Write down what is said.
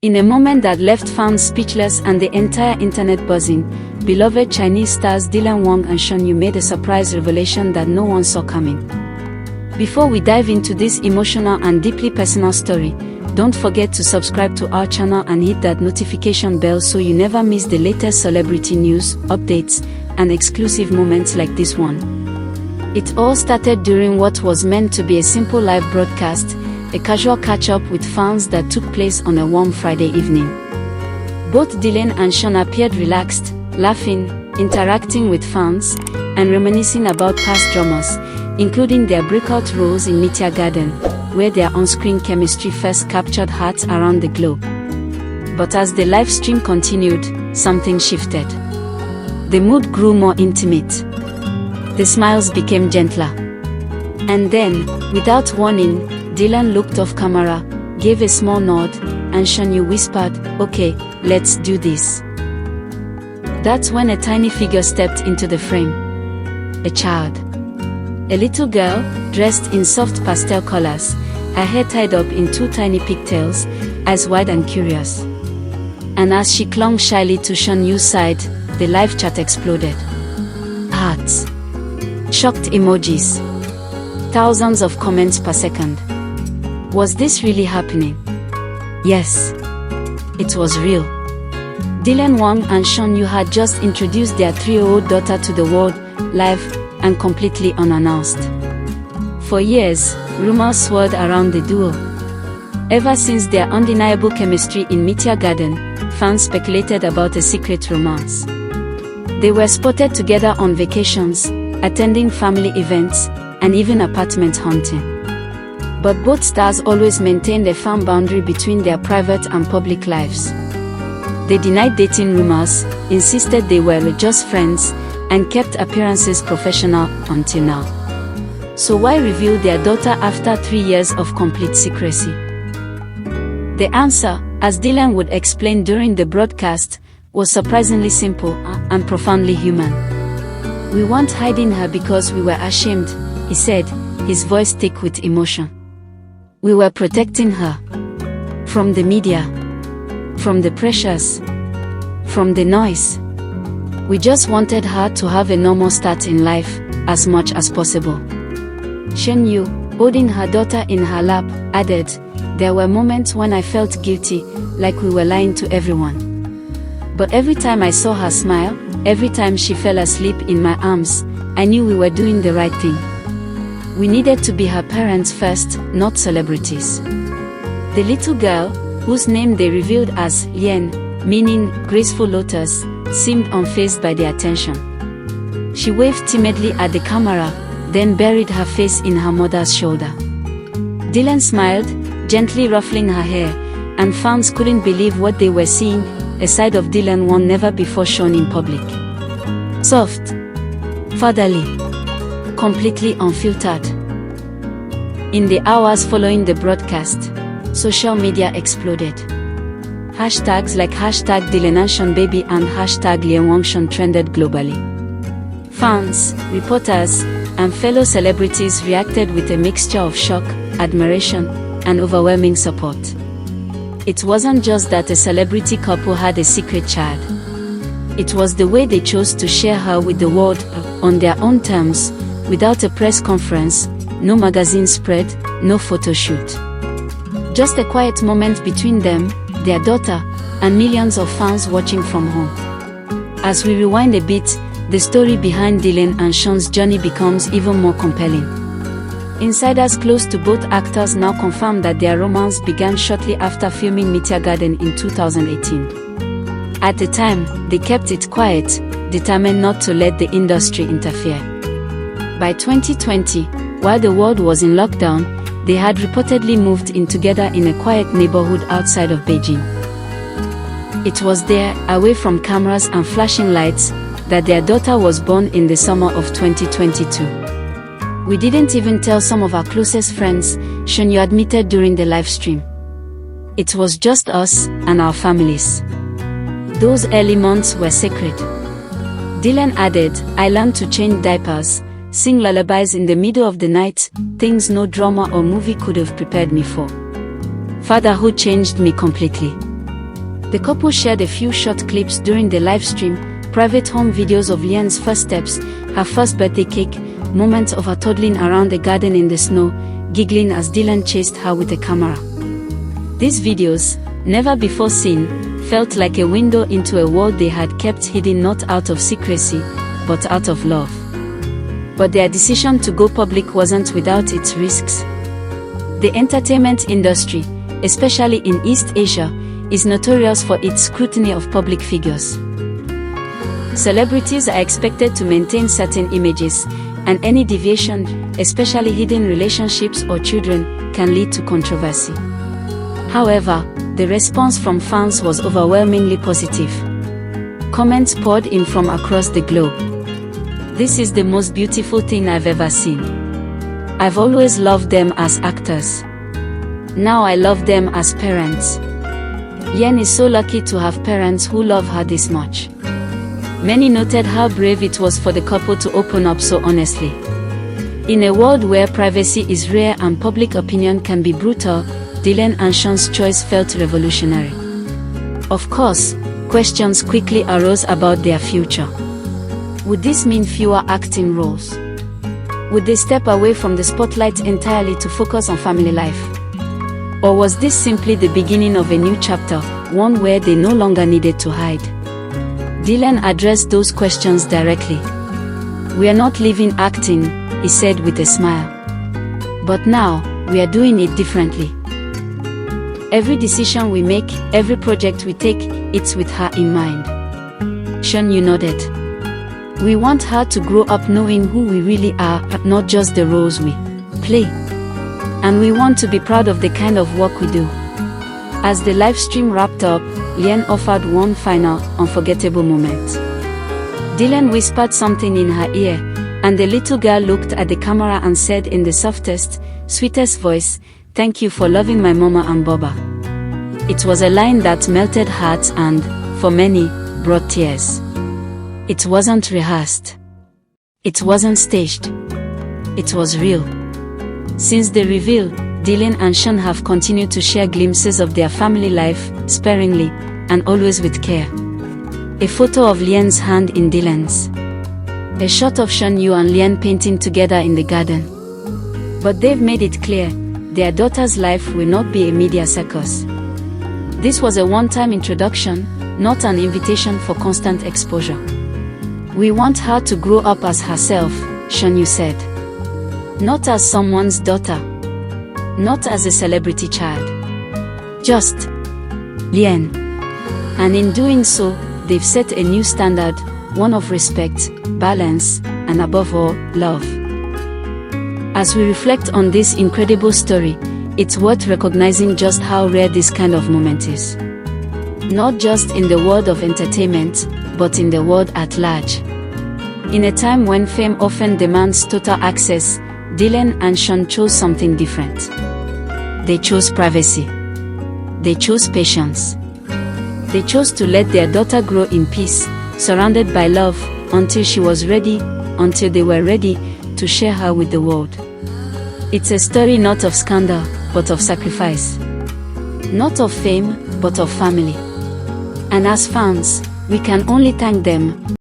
In a moment that left fans speechless and the entire internet buzzing, beloved Chinese stars Wang and Shen Yue made a surprise revelation that no one saw coming. Before we dive into this emotional and deeply personal story, don't forget to subscribe to our channel and hit that notification bell so you never miss the latest celebrity news, updates, and exclusive moments like this one. It all started during what was meant to be a simple live broadcast, a casual catch-up with fans that took place on a warm Friday evening. Both Dylan and Shen appeared relaxed, laughing, interacting with fans, and reminiscing about past dramas, including their breakout roles in Meteor Garden, where their on-screen chemistry first captured hearts around the globe. But as the live stream continued, something shifted. The mood grew more intimate. The smiles became gentler. And then, without warning, Dylan looked off camera, gave a small nod, and Shen Yue whispered, "Okay, let's do this." That's when a tiny figure stepped into the frame. A child. A little girl, dressed in soft pastel colors, her hair tied up in two tiny pigtails, eyes wide and curious. And as she clung shyly to Shen Yue's side, the live chat exploded. Hearts. Shocked emojis. Thousands of comments per second. Was this really happening? Yes. It was real. Wang and Shen Yue had just introduced their 3-year-old daughter to the world, live, and completely unannounced. For years, rumors swirled around the duo. Ever since their undeniable chemistry in Meteor Garden, fans speculated about a secret romance. They were spotted together on vacations, attending family events, and even apartment hunting. But both stars always maintained a firm boundary between their private and public lives. They denied dating rumors, insisted they were just friends, and kept appearances professional until now. So why reveal their daughter after 3 years of complete secrecy? The answer, as Dylan would explain during the broadcast, was surprisingly simple and profoundly human. "We weren't hiding her because we were ashamed," he said, his voice thick with emotion. "We were protecting her. From the media. From the pressures. From the noise. We just wanted her to have a normal start in life, as much as possible." Shen Yue, holding her daughter in her lap, added, "There were moments when I felt guilty, like we were lying to everyone. But every time I saw her smile, every time she fell asleep in my arms, I knew we were doing the right thing. We needed to be her parents first, not celebrities." The little girl, whose name they revealed as Yan, meaning graceful lotus, seemed unfazed by the attention. She waved timidly at the camera, then buried her face in her mother's shoulder. Dylan smiled, gently ruffling her hair, and fans couldn't believe what they were seeing, a side of Wang never before shown in public. Soft. Fatherly. Completely unfiltered. In the hours following the broadcast, social media exploded. Hashtags like #DylanandShenBaby and #LianWangShen trended globally. Fans, reporters, and fellow celebrities reacted with a mixture of shock, admiration, and overwhelming support. It wasn't just that a celebrity couple had a secret child. It was the way they chose to share her with the world, on their own terms, without a press conference, no magazine spread, no photo shoot. Just a quiet moment between them, their daughter, and millions of fans watching from home. As we rewind a bit, the story behind Dylan and Shen's journey becomes even more compelling. Insiders close to both actors now confirm that their romance began shortly after filming Meteor Garden in 2018. At the time, they kept it quiet, determined not to let the industry interfere. By 2020, while the world was in lockdown, they had reportedly moved in together in a quiet neighborhood outside of Beijing. It was there, away from cameras and flashing lights, that their daughter was born in the summer of 2022. "We didn't even tell some of our closest friends," Shen Yue admitted during the live stream. "It was just us and our families. Those early months were sacred." Dylan added, "I learned to change diapers, sing lullabies in the middle of the night, things no drama or movie could have prepared me for. Fatherhood changed me completely." The couple shared a few short clips during the live stream, private home videos of Lian's first steps, her first birthday cake, moments of her toddling around the garden in the snow, giggling as Dylan chased her with a camera. These videos, never before seen, felt like a window into a world they had kept hidden, not out of secrecy, but out of love. But their decision to go public wasn't without its risks. The entertainment industry, especially in East Asia, is notorious for its scrutiny of public figures. Celebrities are expected to maintain certain images, and any deviation, especially hidden relationships or children, can lead to controversy. However, the response from fans was overwhelmingly positive. Comments poured in from across the globe. "This is the most beautiful thing I've ever seen. I've always loved them as actors. Now I love them as parents. Yen is so lucky to have parents who love her this much." Many noted how brave it was for the couple to open up so honestly. In a world where privacy is rare and public opinion can be brutal, Dylan and Shen's choice felt revolutionary. Of course, questions quickly arose about their future. Would this mean fewer acting roles? Would they step away from the spotlight entirely to focus on family life? Or was this simply the beginning of a new chapter, one where they no longer needed to hide? Dylan addressed those questions directly. "We are not leaving acting," he said with a smile. "But now, we are doing it differently. Every decision we make, every project we take, it's with her in mind." Shen Yue nodded. "We want her to grow up knowing who we really are, not just the roles we play. And we want to be proud of the kind of work we do." As the live stream wrapped up, Lian offered one final, unforgettable moment. Dylan whispered something in her ear, and the little girl looked at the camera and said in the softest, sweetest voice, "Thank you for loving my mama and Baba." It was a line that melted hearts and, for many, brought tears. It wasn't rehearsed. It wasn't staged. It was real. Since the reveal, Dylan and Shen have continued to share glimpses of their family life, sparingly, and always with care. A photo of Lian's hand in Dylan's. A shot of Shen Yue and Lian painting together in the garden. But they've made it clear, their daughter's life will not be a media circus. This was a one-time introduction, not an invitation for constant exposure. "We want her to grow up as herself," Shen Yue said. "Not as someone's daughter. Not as a celebrity child. Just Lian." And in doing so, they've set a new standard, one of respect, balance, and above all, love. As we reflect on this incredible story, it's worth recognizing just how rare this kind of moment is. Not just in the world of entertainment, but in the world at large. In a time when fame often demands total access, Dylan and Shen chose something different. They chose privacy. They chose patience. They chose to let their daughter grow in peace, surrounded by love, until she was ready, until they were ready, to share her with the world. It's a story not of scandal, but of sacrifice. Not of fame, but of family. And as fans, we can only thank them.